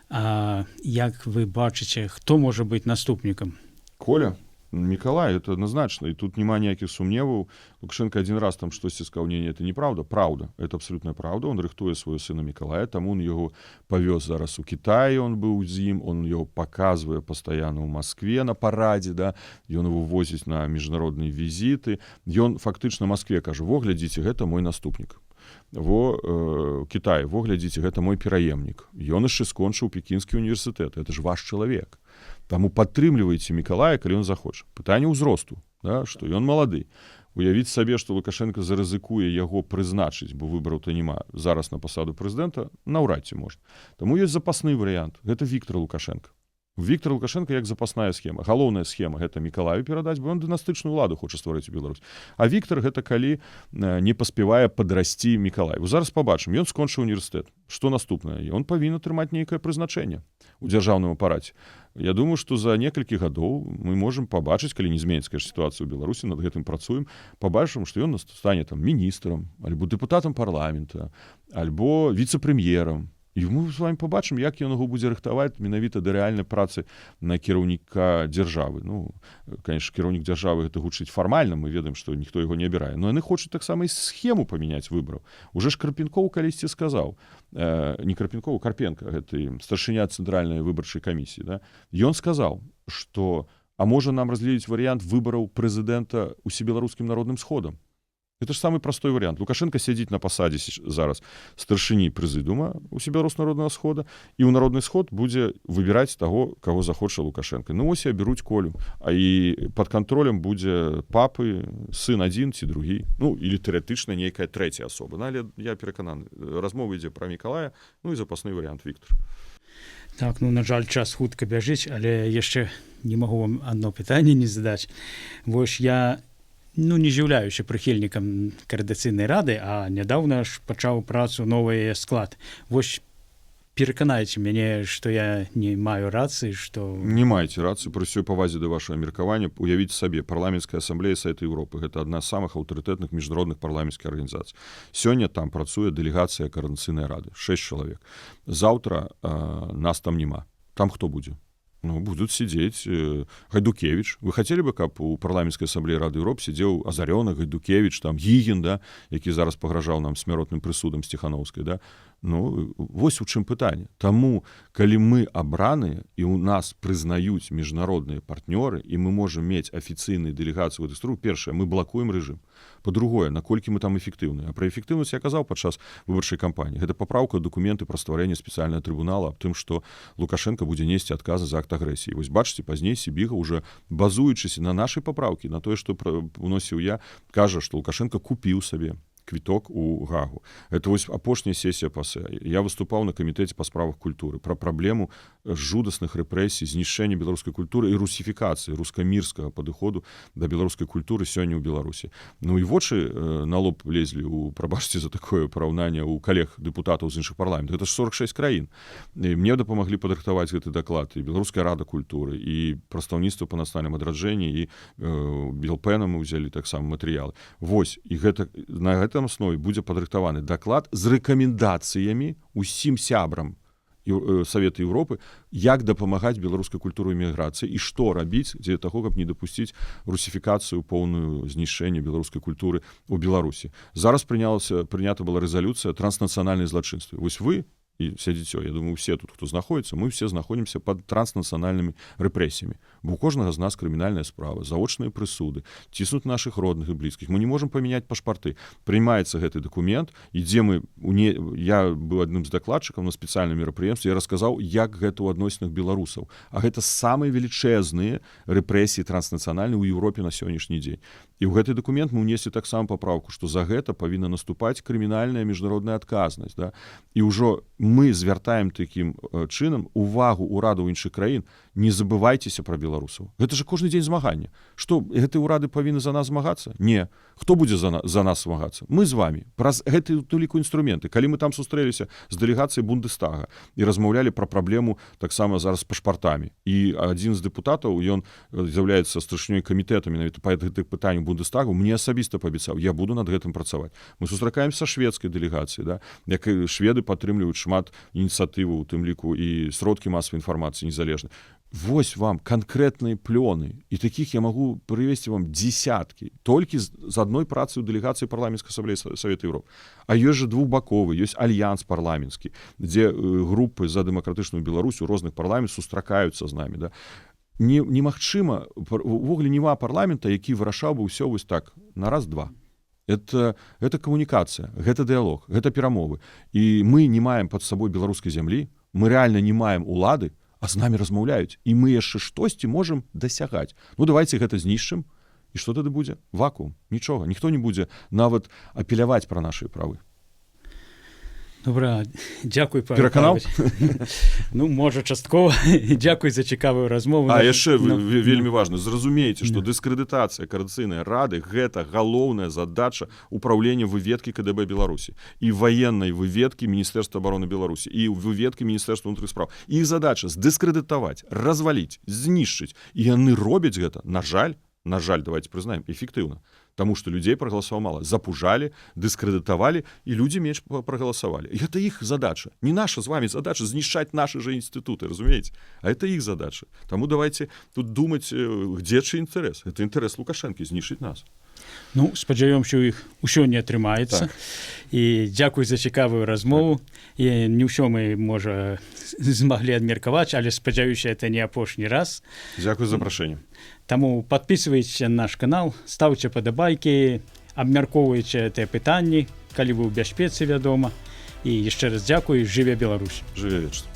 А як вы бачыце, хто можа быць наступнікам?
Коля, Мікалай, это адназначна, і тут няма ніякіх сумневаў. Лукашенко адзін раз там штосьці сказаў, не, это неправда. Праўда, это абсолютная праўда. Он рыхтуе свайго сына Мікалая, таму он яго павёз зараз у Кітай, он быў з ім, он яго паказвае пастаянна ў Маскве на парадзе, да? Ён его возіць на міжнародныя візіты. Ён фактычна Маскве кажа: во, глядзіце, гэта мой наступнік. Кітай, во, глядзіце, гэта мой пераемнік. Ён яшчэ скончыў Пекінскі універсітэт. Это ж ваш чалавек. Таму падтрымлівайце Мікалая, калі ён захоча. Пытанне ўзросту, да, што ён малады. Уявіць сабе, што Лукашенко зарызыкуе яго прызначыць, бо выбараў-то няма зараз на пасаду прэзідэнта, наўрад ці можна. Таму ёсць запасны варыянт. Гэта Віктор Лукашенко. Віктор Лукашенко як запасная схема. Галоўная схема — гэта Мікалаю перадаць, бо ён дынастычную ўладу хоча стварыць у Беларусь. А Віктор — гэта калі не паспявае падрасці Мікалай. Зараз пабачым, ён скончыў універсітэт. Што наступнае? Ён павінен атрымаць нейкае прызначэнне у дзяржаўным апараце. Я думаю, што за некалькі гадоў мы можам пабачыць, калі не зменіць, конечно, сітуацыю ў Беларусі, над гэтым працуем, пабачым, што ён стане там міністрам, альбо дэпутатам парламента, альбо віцэ-прэм'ерам. І мы з вами побачимо, як ён яго будзе рыхтаваць менавіта да рэальнай працы на кіраўніка дзяржавы. Ну, конечно, кіраўнік дзяржавы гэта гучыць фармальна, мы ведаем, што ніхто яго не абірае. Но яны хочуць таксама і схему памяняць выбараў. Уже ж Карпенкоў калісьці сказаў, не Карпенкоў, Карпенка, гэты старшыня цэнтральнай выбарчай камісіі, да? Ён сказаў, што а можа нам разгледзець варыянт выбараў прэзідэнта усебеларускім народным сходам. Это ж самый простой вариант. Лукашенко сядзіць на пасадзе зараз старшыні прэзідума усебеларускага народнага схода, і ў народны сход будзе выбіраць таго, каго захоча Лукашенко. Ну вось і абяруць Колю. А і пад кантролем будзе папы, сын адзін ці другі. Ну, или тэарэтычна нейкая трэцяя асоба. Але я перакананы, размова ідзе пра Мікалая, ну і запасны варыянт Віктор.
Так, ну, на жаль, час хутка бяжыць, але яшчэ не магу вам адно пытанне не задаць. Вось я не з'яўляюся прыхільнікам Коордынацыйнай рады, а нядаўна ж пачаў працу новы склад. Вось пераканайце мяне, што я не маю рацыі, што...
Не маеце рацыі, пры ўсёй павазе да вашага меркавання. Уявіце сабе, парламенцкая асамблея Савета Еўропы — гэта адна з самых аўтарытэтных міжнародных парламенцкіх арганізацый. Сёння там працуе дэлегацыя Коордынацыйнай рады, 6 чалавек. Заўтра нас там няма. Там хто будзе? Ну, будут сидеть Гайдукевич. Вы хотели бы, каб у парламенцкай асамблеі Рады Еўропы сидзеў Азарёна, Гайдукевич, там Гігін, да, які зараз пагражаў нам смяротным прысудам з Ціханаўскай, да? Ну, вось у чым пытанне. Таму, калі мы абраныя і ў нас прызнаюць міжнародныя партнёры, і мы можам мець афіцыйныя дэлегацыі ў гэтых структурах, першае, мы блакуем рэжым. Па-другое, наколькі мы там эфектыўныя. А пра эфектыўнасць я казаў падчас выбарчай кампаніі. Гэта папраўка дакументы пра стварэнне спецыяльнага трыбунала аб тым, што Лукашенко будзе несці адказы за акт агрэсіі. Вось бачыце, пазней Сібіга, уже базуючыся на нашай папраўкі, на тое, што уносіў я, кажа, што Лукашенко купіў сабе квіток у Гагу. Это вось апошняя сесія ПАСЭ. Я выступаў на камітэце па справах культуры пра праблему жудасных рэпрэсій, знішчэння беларускай культуры і русіфікацыі, рускамірскага падыходу да беларускай культуры сёння ў Беларусі. Ну і вочы на лоб лезлі, прабачце за такое параўнанне, у калег дэпутатаў з іншых парламентаў. Гэта ж 46 краін. І мне дапамаглі падрыхтаваць гэты даклад і Беларуская рада культуры, і прадстаўніцтва па нацыянальным адраджэнні, і Белпэна мы ўзялі таксама матэрыялы. Вось, і гэта на гэтым аснове будзе падрыхтаваны даклад з рэкамендацыямі усім сябрам Савета Еўропы, як дапамагаць беларускай культуры і міграцыі і што рабіць дзеля таго, каб не дапусціць русіфікацыю, поўную знішчэнне беларускай культуры ў Беларусі. Зараз прынята была рэзалюцыя транснацыянальнай злачынствы. Вось вы и все дзіцё, я думаю, все тут, хто знаходзіцца, мы все знаходзімся пад транснацыянальнымі рэпрэсіямі. Бо у кожнага з нас крымінальная справа, заочныя прысуды, ціснуць нашых родных і блізкіх. Мы не можам памяняць пашпарты. Прымаецца гэты дакумент, ідзе мы я быў адным з дакладчыкаў на спецыяльным мерапрыемстве, я расказаў, як гэта ў адносінах беларусаў. А гэта самыя велічэзныя рэпрэсіі транснацыянальныя ў Еўропе на сённяшні дзень. І ў гэты дакумент мы ўнеслі таксама папраўку, што за гэта павінна наступаць крымінальная міжнародная адказнасць. Да? І ўжо мы звяртаем такім чынам увагу ўрадаў іншых краін, не забывайцеся пра беларусаў. Гэта ж кожны дзень змагання. Што, гэтыя ўрады павінны за нас змагацца? Не. Хто будзе за нас змагацца? Мы з вамі. Праз гэтыя уліку інструменты. Калі мы там сустрэліся з дэлегацыяй Бундестага і размаўлялі пра праблему таксама зараз з пашпартамі. І адзін з дэпутатаў, ён з'яўляецца старшынёй камітэта менавіта па гэтых пытаннях Бундестагу, мне асабіста паабяцаў, я буду над гэтым працаваць. Мы сустракаемся са шведскай дэлегацыяй, да? Як шведы падтрымліваюць шмат ініцыятываў, у тым ліку і сродкі масавай інфармацыі незалежнай. Вось вам канкрэтныя плёны, і такіх я магу прывесці вам дзесяткі, толькі з адной працы ў дэлегацыі парламенцкай асамблеі Савета Еўропы. А ёсць жа двухбаковы, ёсць альянс парламенцкі, дзе групы за дэмакратычную Беларусь у розных парламентах сустракаюцца з намі. Да? Немагчыма, увогуле няма парламента, які вырашаў бы ўсё вось так, на раз-два. Это камунікацыя, гэта дыялог, гэта перамовы. І мы не маем пад сабой беларускай зямлі, мы рэальна не маем улады, а з намі размаўляюць, і мы яшчэ штосьці можам дасягаць. Ну, давайце гэта знішчым, і што тады будзе? Вакуум, нічога. Ніхто не будзе нават апеляваць пра нашы правы.
Добра, дзякуй, Павел
Пераканаў?
Ну, можа, часткова. Дзякуй за цікавую размову.
А яшчэ вельмі важна, зразумейце, што дыскрэдытацыя Коордынацыйнай рады — гэта галоўная задача ўпраўлення выведкі КДБ Беларусі і ваеннай выведкі Міністэрства абароны Беларусі і выведкі Міністэрства ўнутраных спраў. Іх задача здыскрэдытаваць, разваліць, знішчыць. І яны робяць гэта, на жаль, давайте прызнаем, эфектыўна. Таму што людзей прагаласавала мала. Запужалі, дыскрэдытавалі, і людзі менш прагаласавалі. І гэта іх задача. Не наша з вамі задача знішчаць нашы жа інстытуты, разумееце? А это іх задача. Таму давайте тут думаць, где чый інтарэс. Это інтарэс Лукашэнкі знішчыць нас.
Ну, спадзяёмся, у іх усё не атрымаецца.
Так.
І дзякуй за цікавую размову. І не ўсё мы, можа, змаглі адмеркаваць, але спадзяюся, это не апошні раз.
Дзякуй за запрашэнне.
Таму падпісвайцеся на наш канал, стаўце падабайкі, абмяркоўвайце тыя пытанні, калі вы ў бяспецы, вядома. І яшчэ раз дзякуй, жыве Беларусь.
Жыве вечна.